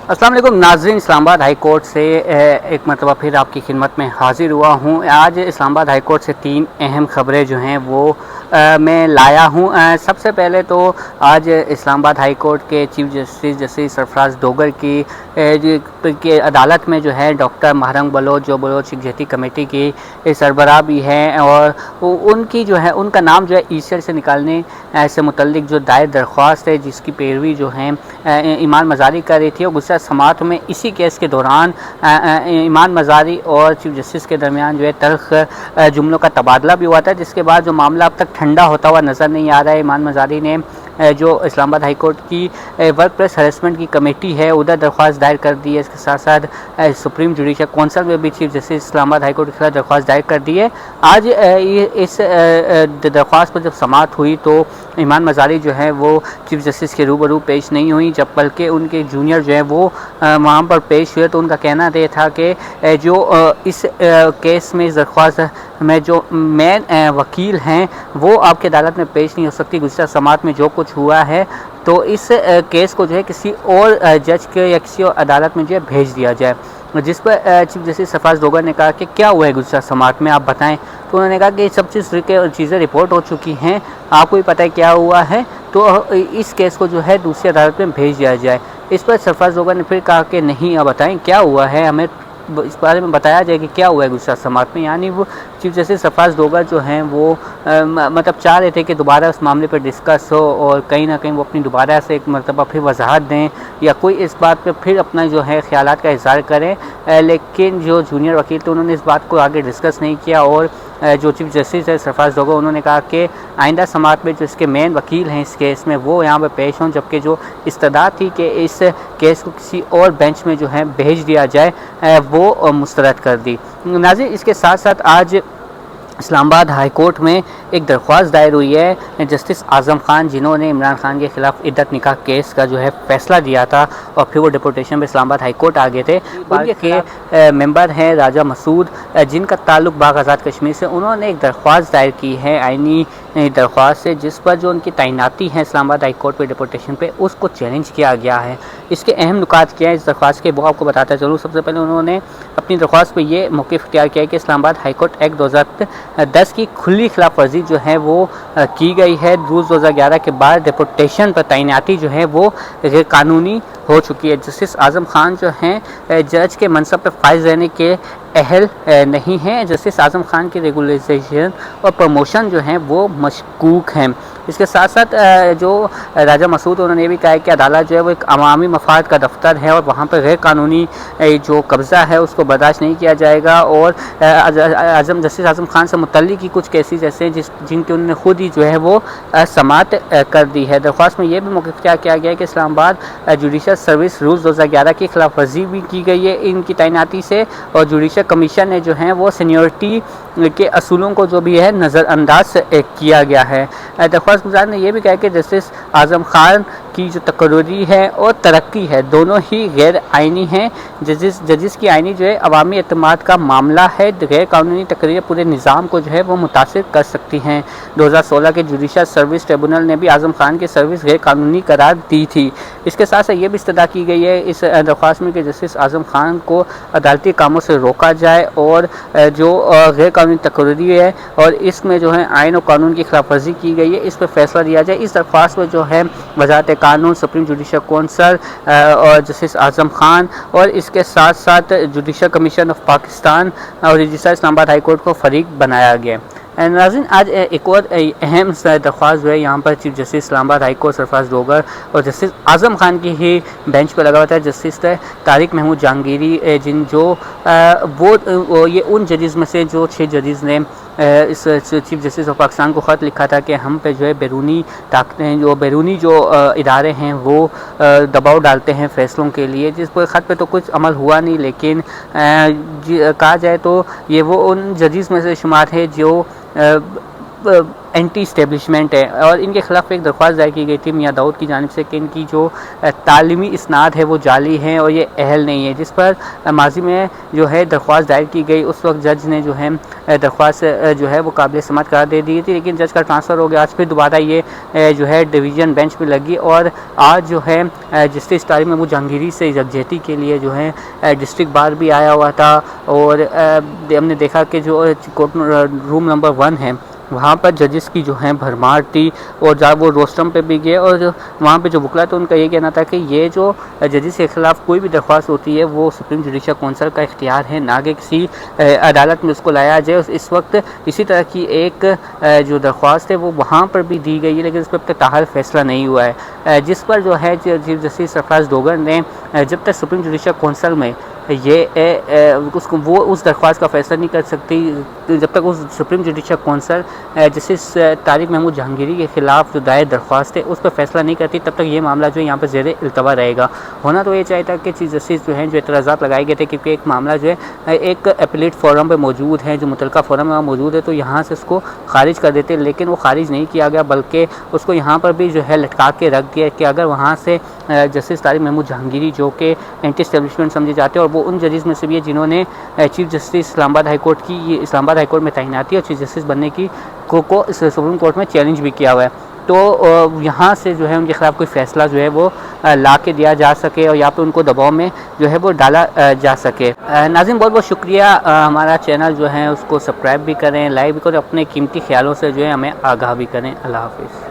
अस्सलाम वालेकुम नाज़रीन, इस्लामाबाद हाई कोर्ट से एक मरतबा फिर आपकी खिदमत में हाज़िर हुआ हूँ। आज इस्लामाबाद हाई कोर्ट से 3 अहम ख़बरें जो हैं वो मैं लाया हूँ। सबसे पहले तो आज इस्लामाबाद हाई कोर्ट के चीफ जस्टिस सरफराज डोगर की अदालत में जो है डॉक्टर महरंग बलोच जो बलोच यकजहती कमेटी की सरबराह भी हैं, और उनकी जो है उनका नाम जो है ईसीआर से निकालने से मुतल्लिक जो दायर दरख्वास्त है, जिसकी पैरवी जो है ईमान मज़ारी कर रही थी, और गुज़श्ता समात में इसी केस के दौरान ईमान मज़ारी और चीफ जस्टिस के दरमियान जो है तल्ख़ जुमलों का तबादला भी हुआ था, जिसके बाद जो मामला अब तक ठंडा होता हुआ नज़र नहीं आ रहा है। ईमान मज़ारी ने जो इस्लामाबाद हाई कोर्ट की वर्क प्लेस हरेसमेंट की कमेटी है उधर दरख्वास्त दायर कर दी है। इसके साथ साथ सुप्रीम जुडिशल कौंसिल में भी chief justice Islamabad high court के खिलाफ दरख्वास्त दायर कर दी है। आज इस दरख्वास्त पर जब समाअत हुई तो ईमान मज़ारी जो है वो चीफ जस्टिस के रूबरू पेश नहीं हुई, जब बल्कि उनके जूनियर जो है वो वहाँ पर पेश हुए। तो उनका कहना ये था कि जो इस केस में इस दरख्वास्त में जो मेन वकील हैं वो आपकी अदालत में पेश नहीं हो सकती। गुज़श्ता समाअत में जो कुछ हुआ है तो इस केस को जो है किसी और जज के या किसी और अदालत में जो है भेज दिया जाए। जिस पर चीफ जस्टिस सरफराज डोगर ने कहा कि क्या हुआ है गुज़श्ता समाअत में, आप बताएं। तो उन्होंने कहा कि सब चीज़ें रिपोर्ट हो चुकी हैं, आपको भी पता है क्या हुआ है, तो इस केस को जो है दूसरी अदालत में भेज दिया जाए। इस पर सरफराज डोगर ने फिर कहा कि नहीं, आप बताएं क्या हुआ है, हमें इस बारे में बताया जाए कि क्या हुआ है गुज़श्ता समाअत में। यानी वो चीफ जस्टिस सरफराज डोगर जो हैं वो मतलब चाह रहे थे कि दोबारा उस मामले पर डिस्कस हो और कहीं ना कहीं वो अपनी दोबारा से एक मरतबा फिर वजाहत दें या कोई इस बात पे फिर अपना जो है ख्यालात का इज़हार करें। लेकिन जो जूनियर वकील थे उन्होंने इस बात को आगे डिस्कस नहीं किया, और जो चीफ जस्टिस है सरफराज डोगर उन्होंने कहा कि आइंदा समाअत में जो इसके मेन वकील हैं इस केस में वो यहाँ पर पेश हों, जबकि जो इस्तदा थी कि इस केस को किसी और बेंच में जो है भेज दिया जाए वो मुस्तरद कर दी। नाज़रीन, इसके साथ साथ आज इस्लामाबाद हाई कोर्ट में एक दरख्वास्त दायर हुई है जस्टिस आज़म खान, जिन्होंने इमरान खान के खिलाफ इद्दत निकाह केस का जो है फैसला दिया था और फिर वो डिपोटेशन में इस्लामाबाद हाई कोर्ट आ गए थे। उनके मेंबर हैं राजा मसूद, जिनका ताल्लुक बाग आज़ाद कश्मीर से। उन्होंने एक दरख्वास्त दायर की है आइनी दरख्वास्त से, जिस पर जो उनकी तैनाती है इस्लामाबाद हाई कोर्ट पे डिपोटेशन पे उसको चैलेंज किया गया है। इसके अहम नुकात क्या है इस दरख्वास्त के, वो आपको बताता चलूँ। सबसे पहले उन्होंने अपनी दरख्वास्त पे ये मौक़िफ़ इख्तियार किया है कि इस्लामाबाद हाई कोर्ट एक्ट 2010 की खुली खिलाफ वर्जी जो है वो की गई है। रूल 2011 के बाद डिपोटेशन पर तैनाती जो है वो गैर कानूनी हो चुकी है। जस्टिस आज़म खान जो हैं जज के मनसब पर फाइज रहने के अहल नहीं हैं। जस्टिस आज़म खान की रेगुलराइजेशन और प्रमोशन जो हैं वो मशकूक हैं। इसके साथ साथ जो राजा मसूद उन्होंने ये भी कहा है कि अदालत जो है वो एक अवामी मफाद का दफ्तर है और वहाँ पर गैर कानूनी जो कब्ज़ा है उसको बर्दाश्त नहीं किया जाएगा। और जस्टिस आज़म खान से मुतल्लिक़ ही कुछ केसेस ऐसे हैं जिनकी उन्होंने खुद ही जो है वो समाअत कर दी है। दरख्वास्त में ये भी मौक़िफ़ इख्तियार किया गया है कि इस्लामाबाद जुडिशल सर्विस रूल्स 2011 की खिलाफ वर्जी भी की गई है इनकी तैनाती से, और जुडिशल कमीशन ने जो है वो सीनियरिटी के असूलों को जो भी है नज़रअंदाज किया गया है। दरख्वास्त गुजार ने यह भी कहा कि जस्टिस आज़म खान की जो तकर्री है और तरक्की है दोनों ही गैर आइनी हैं। जजिस की आइनी जो है अवामी एतमाद का मामला है, गैर कानूनी तकरीरें पूरे निज़ाम को जो है वो मुतासिर कर सकती हैं। 2016 के जुडिशल सर्विस ट्रिब्यूनल ने भी आज़म खान की सर्विस गैर कानूनी करार दी थी। इसके साथ साथ ये भी इस्तदा की गई है इस दरख्वास्त में कि जस्टिस आज़म खान को अदालती कामों से रोका जाए, और जो गैर कानूनी तकर्री है और इसमें जो है आइन और कानून की खिलाफ वर्जी की गई है इस पर फैसला दिया जाए। इस दरख्वास्त में जो है वज़ारत कानून, सुप्रीम जुडिशल कौंसिल और जस्टिस आज़म खान और इसके साथ साथ जुडिशल कमीशन ऑफ पाकिस्तान और रजिस्ट्रार इस्लामाबाद हाई कोर्ट को फरीक बनाया गया। नाज़रीन, आज एक और अहम दरख्वास्त जो है यहाँ पर chief justice Islamabad high court Sarfaraz Dogar और जस्टिस आज़म खान की ही बेंच पर लगा हुआ था। जस्टिस तारिक महमूद जहांगीरी जिन जो वो ये उन जजेस में से जो 6 जजेस ने इस चीफ जस्टिस ऑफ पाकिस्तान को ख़त लिखा था कि हम पे जो है बैरूनी ताकतें जो बैरूनी जो इदारे हैं वो दबाव डालते हैं फ़ैसलों के लिए, जिस पर ख़त पे तो कुछ अमल हुआ नहीं। लेकिन कहा जाए तो ये वो उन जजेस में से शुमार है जो एंटी इस्टेब्लिशमेंट है और इनके ख़िलाफ़ एक दरख्वास्त दायर की गई थी मियाँ दाऊद की जानिब से कि इनकी जो तालीमी इसनाद है वो जाली हैं और ये अहल नहीं है, जिस पर माजी में जो है दरख्वास्त दायर की गई। उस वक्त जज ने जो है दरख्वास्त जो है वो काबिल समात करार दे दी थी, लेकिन जज का ट्रांसफ़र हो गया। आज फिर दोबारा ये जो है डिवीज़न बेंच पे लगी और आज जो है जस्टिस तारिक महमूद जहांगीरी से यकजहती के लिए जो है डिस्ट्रिक्ट बार भी आया हुआ था और हमने देखा कि जो कोर्ट रूम नंबर 1 है वहाँ पर जजेस की जो है भरमार थी और जब वो रोस्टम पे भी गए और वहाँ पे जो वकला था उनका ये कहना था कि ये जो जजेस के ख़िलाफ़ कोई भी दरख्वास्त होती है वो सुप्रीम जुडिशल कौंसिल का इख्तियार है, ना कि किसी अदालत में उसको लाया जाए। इस वक्त इसी तरह की एक जो दरख्वास्त है वो वहाँ पर भी दी गई है, लेकिन इस पर अब तक ताहाल फैसला नहीं हुआ है, जिस पर जो है चीफ जस्टिस सरफराज डोगर ने जब तक सुप्रीम जुडिशल कौंसिल में ये उसको वो उस दरख्वास्त का फैसला नहीं कर सकती जब तक उस supreme judicial council justice Tariq Mahmood Jahangiri के ख़िलाफ़ जो दायर दरख्वास्त है उस पर फैसला नहीं करती, तब तक ये मामला जो है यहाँ पर ज़ेर इल्तवा रहेगा। होना तो ये चाहिए था कि चीफ जस्टिस जो हैं जो एतराज़ात लगाए गए थे, क्योंकि एक मामला जो है एक अपीलेट फोरम पर मौजूद है, जो मुतलका फोरम में मौजूद है, तो यहाँ से उसको खारिज कर देते, लेकिन वो खारिज नहीं किया गया बल्कि उसको यहाँ पर भी जो है लटका के रख दिया कि अगर वहाँ से जस्टिस तारिक महमूद जहांगीरी जो कि एंटी एस्टेब्लिशमेंट समझे जाते हैं और वो उन जजेस में से भी है जिन्होंने chief justice Islamabad high court की ये इस्लामाबाद हाई कोर्ट में तैनाती और चीफ जस्टिस बनने की को सुप्रीम कोर्ट में चैलेंज भी किया हुआ है, तो यहाँ से जो है उनके ख़िलाफ़ कोई फ़ैसला जो है वो ला के दिया जा सके और यहाँ पे उनको दबाव में जो है वो डाला जा सके। नाज़रीन बहुत बहुत शुक्रिया, हमारा चैनल जो है उसको सब्सक्राइब भी करें, लाइक भी करें, अपने कीमती ख्यालों से जो है हमें आगाह भी करें। अल्लाह हाफ़िज़।